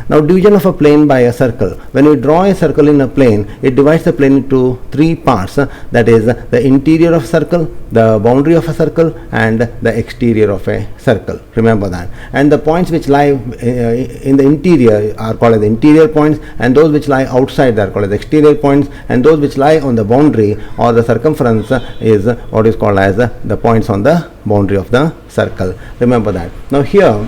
Now division of a plane by a circle. When we draw a circle in a plane, it divides the plane into three parts, that is the interior of a circle, the boundary of a circle, and the exterior of a circle. Remember that. And the points which lie in the interior are called as the interior points, and those which lie outside they are called as exterior points, and those which lie on the boundary or the circumference is what is called as the points on the boundary of the circle. Remember that. Now here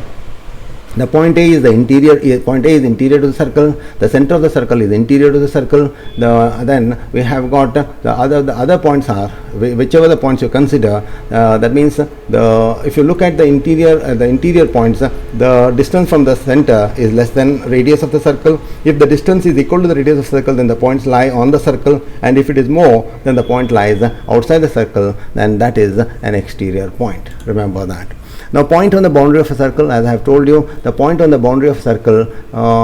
the point A is the interior. Point A is interior to the circle. The center of the circle is interior to the circle. Then we have got the other points are whichever the points you consider. That means if you look at the interior points, the distance from the center is less than radius of the circle. If the distance is equal to the radius of the circle, then the points lie on the circle, and if it is more, then the point lies outside the circle. Then that is an exterior point. Remember that. Now point on the boundary of a circle, as I have told you, the point on the boundary of a circle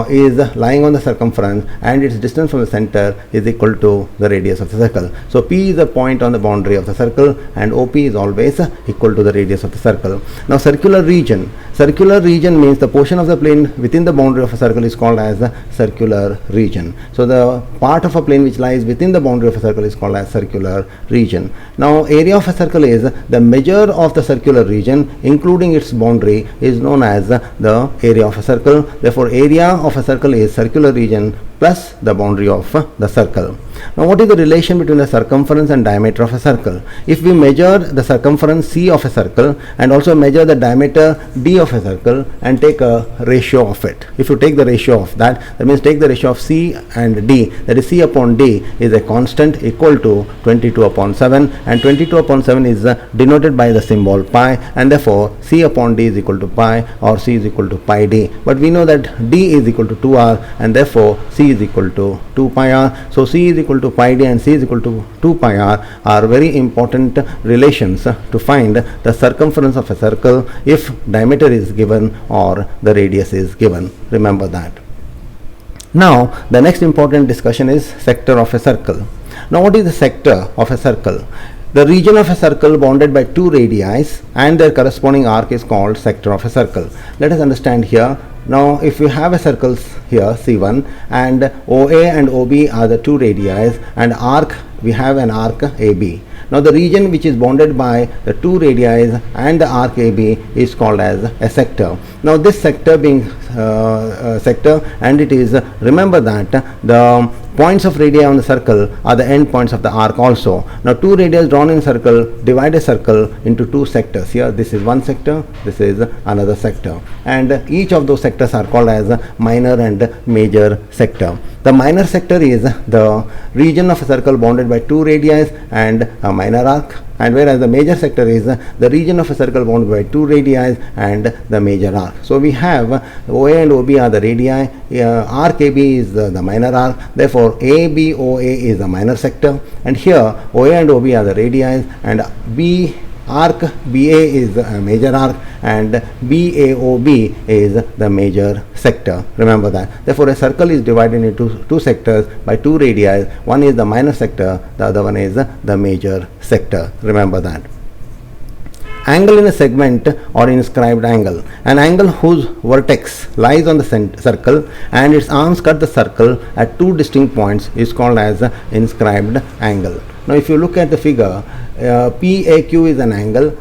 is lying on the circumference, and its distance from the center is equal to the radius of the circle. So P is the point on the boundary of the circle, and OP is always equal to the radius of the circle. Now circular region. Circular region means the portion of the plane within the boundary of a circle is called as the circular region. So the part of a plane which lies within the boundary of a circle is called as circular region. Now area of a circle is the measure of the circular region including its boundary is known as the area of a circle. Therefore area of a circle is circular region plus the boundary of the circle. Now what is the relation between the circumference and diameter of a circle? If we measure the circumference C of a circle and also measure the diameter D of a circle and take a ratio of it, if you take the ratio of that means take the ratio of C and D, that is C upon D is a constant equal to 22 upon 7, and 22 upon 7 is denoted by the symbol pi, and therefore C upon D is equal to pi, or C is equal to pi D. But we know that D is equal to 2r, and therefore C is equal to 2 pi r. So C is equal to pi d and C is equal to 2 pi r are very important relations to find the circumference of a circle if diameter is given or the radius is given. Remember that. Now the next important discussion is sector of a circle. Now what is the sector of a circle? The region of a circle bounded by two radii and their corresponding arc is called sector of a circle. Let us understand here. Now if you have a circle here C1, and OA and OB are the two radii, and arc, we have an arc AB. Now the region which is bounded by the two radii and the arc AB is called as a sector. Now this sector being sector, and it is, remember that the points of radii on the circle are the end points of the arc also. Now two radii drawn in circle divide a circle into two sectors. Here this is one sector, this is another sector, and each of those sectors are called as minor and major sector. The minor sector is the region of a circle bounded by two radii and a minor arc, and whereas the major sector is the region of a circle bounded by two radii and the major arc. So we have OA and OB are the radii, arc AB is the minor arc, therefore ABOA is the minor sector, and here OA and OB are the radii, and arc BA is the major arc, and BAOB is the major sector. Remember that. Therefore a circle is divided into two sectors by two radii. One is the minor sector, the other one is the major sector. Remember that. Angle in a segment or inscribed angle. An angle whose vertex lies on the circle and its arms cut the circle at two distinct points is called as inscribed angle. Now if you look at the figure, PAQ is an angle.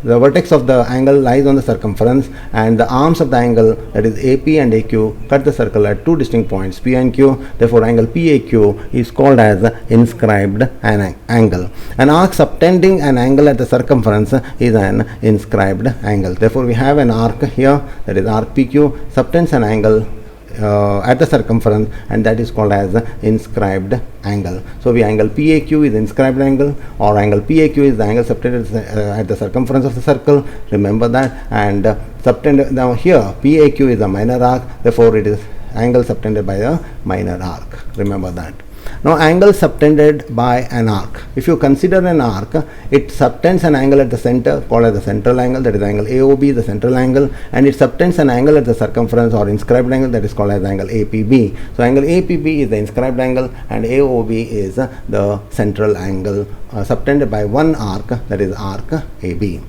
The vertex of the angle lies on the circumference, and the arms of the angle, that is AP and AQ, cut the circle at two distinct points P and Q. Therefore angle PAQ is called as inscribed angle. An arc subtending an angle at the circumference is an inscribed angle. Therefore we have an arc here, that is arc PQ, subtends an angle at the circumference, and that is called as inscribed angle. So the angle PAQ is inscribed angle, or angle PAQ is the angle subtended at the circumference of the circle. Remember that. And subtended, now here PAQ is a minor arc, therefore it is angle subtended by a minor arc. Remember that. Now angle subtended by an arc. If you consider an arc, it subtends an angle at the center called as the central angle, that is angle AOB, the central angle, and it subtends an angle at the circumference or inscribed angle, that is called as angle APB. So angle APB is the inscribed angle, and AOB is the central angle subtended by one arc, that is arc AB.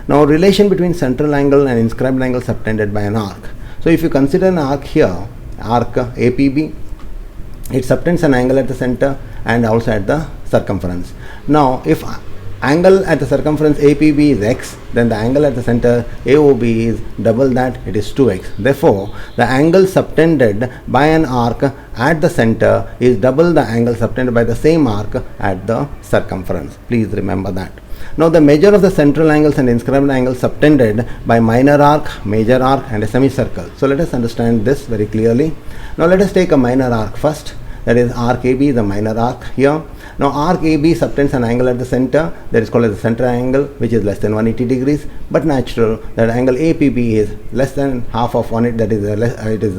Now relation between central angle and inscribed angle subtended by an arc. So if you consider an arc here, arc APB, it subtends an angle at the center and also at the circumference. Now if angle at the circumference APB is x, then the angle at the center AOB is double that, it is 2x. Therefore, the angle subtended by an arc at the center is double the angle subtended by the same arc at the circumference. Please remember that. Now the measure of the central angles and inscribed angles subtended by minor arc, major arc and a semicircle. So let us understand this very clearly. Now let us take a minor arc first, that is arc AB, the minor arc here. Now arc AB subtends an angle at the center, that is called as the center angle, which is less than 180 degrees, but natural that angle APB is less than half of 180, that is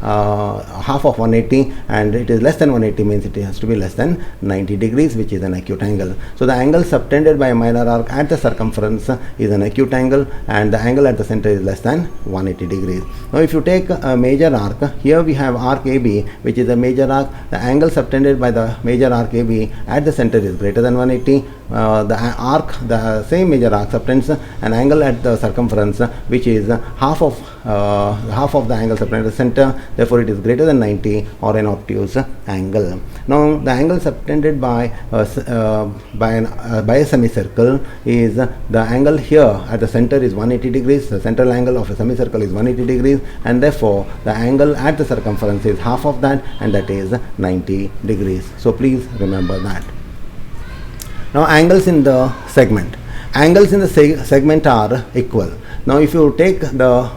half of 180, and it is less than 180 means it has to be less than 90 degrees, which is an acute angle. So the angle subtended by a minor arc at the circumference is an acute angle, and the angle at the center is less than 180 degrees. Now if you take a major arc, here we have arc AB, which is a major arc. The angle subtended by the major arc AB at the center is greater than 180. The same major arc subtends an angle at the circumference which is half of the angle subtended at the center. Therefore, it is greater than 90 or an obtuse angle. Now, the angle subtended by a semicircle is the angle here at the center is 180 degrees. The central angle of a semicircle is 180 degrees, and therefore the angle at the circumference is half of that, and that is 90 degrees. So please remember that. Now angles in the segment. Angles in the segment are equal. Now if you take the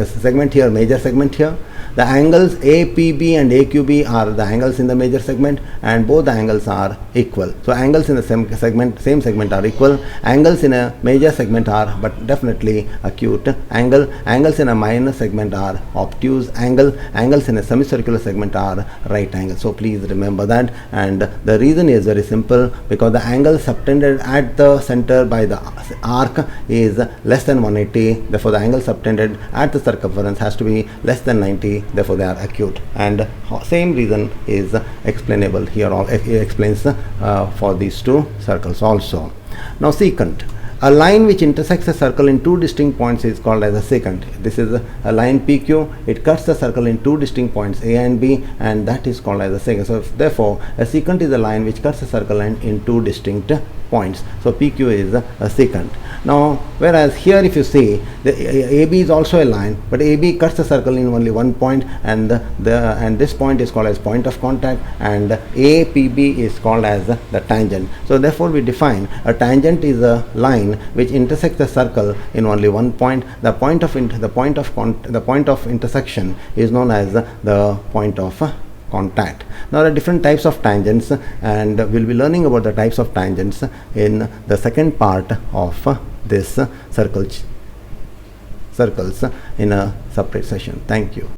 segment here, major segment here, the angles APB and AQB are the angles in the major segment, and both the angles are equal. So angles in the same segment are equal. Angles in a major segment are but definitely acute angle. Angles in a minor segment are obtuse angle. Angles in a semicircular segment are right angle. So please remember that, and the reason is very simple, because the angle subtended at the center by the arc is less than 180. Therefore the angle subtended at the circumference has to be less than 90. Therefore they are acute, and same reason is explainable here, or explains for these two circles also. Now secant. A line which intersects a circle in two distinct points is called as a secant. This is a line PQ. It cuts the circle in two distinct points A and B, and that is called as a secant. So therefore a secant is a line which cuts the circle in two distinct points. So PQ is a secant. Now whereas here if you see, the AB is also a line, but AB cuts the circle in only one point, and this point is called as point of contact, and APB is called as the tangent. So therefore we define a tangent is a line which intersects the circle in only one point. The point of intersection is known as the point of contact. Now there are different types of tangents, and we'll be learning about the types of tangents in the second part of this circles in a separate session. Thank you.